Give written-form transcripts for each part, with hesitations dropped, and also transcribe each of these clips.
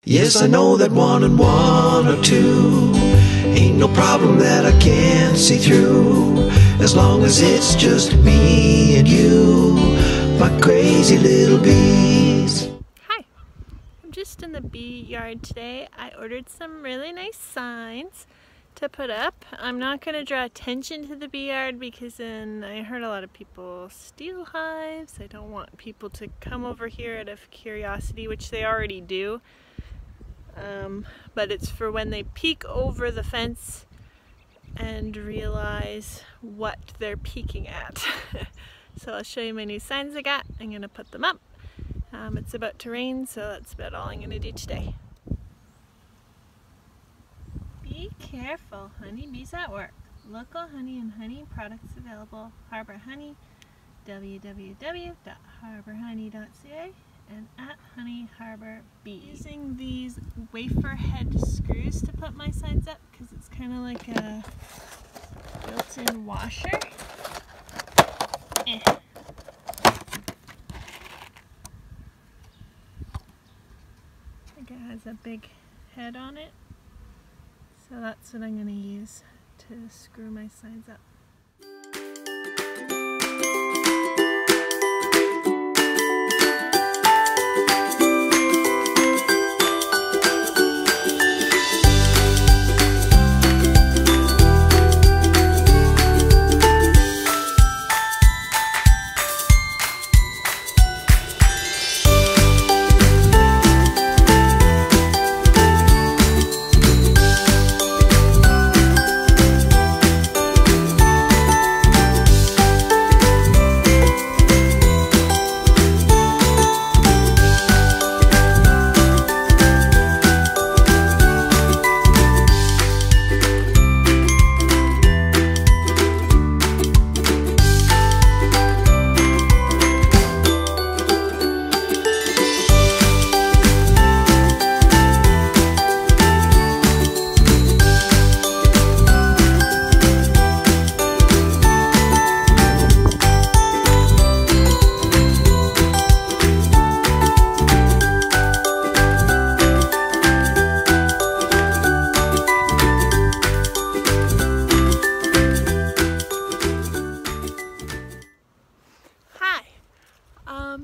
Yes, I know that 1 and 1 are 2. Ain't no problem that I can't see through, as long as it's just me and you, my crazy little bees. Hi, I'm just in the bee yard today. I ordered some really nice signs to put up. I'm not going to draw attention to the bee yard because then I heard a lot of people steal hives. I don't want people to come over here out of curiosity, which they already do. But it's for when they peek over the fence and realize what they're peeking at. So I'll show you my new signs I got. I'm going to put them up. It's about to rain, so that's about all I'm going to do today. Be careful, honeybees at work. Local honey and honey products available. Harbour Honey, www.harborhoney.ca, and at Honey Harbour Bee. Using these wafer head screws to put my signs up because it's kind of like a built-in washer. I think it has a big head on it, so that's what I'm going to use to screw my signs up.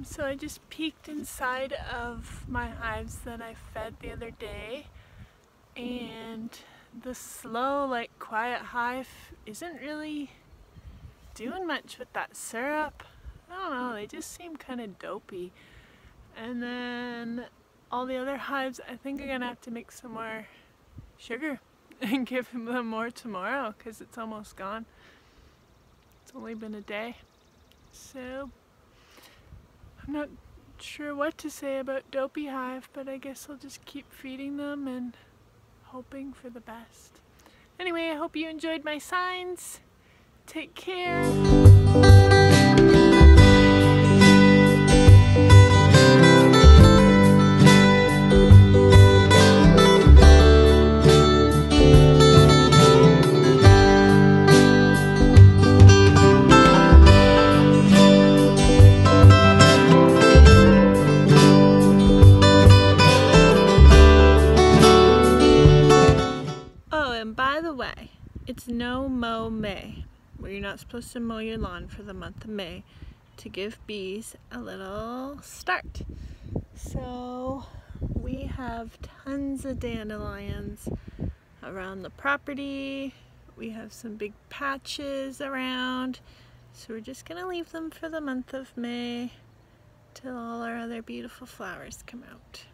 So I just peeked inside of my hives that I fed the other day, and the slow, like, quiet hive isn't really doing much with that syrup. I don't know, they just seem kind of dopey. And then all the other hives, I think I'm gonna have to make some more sugar and give them more tomorrow because it's almost gone. It's only been a day. So I'm not sure what to say about Dopey Hive, but I guess I'll just keep feeding them and hoping for the best. Anyway, I hope you enjoyed my signs. Take care. And by the way, it's no mow May, where you're not supposed to mow your lawn for the month of May to give bees a little start. So we have tons of dandelions around the property. We have some big patches around, so we're just gonna leave them for the month of May till all our other beautiful flowers come out.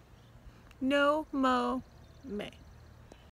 No mow May.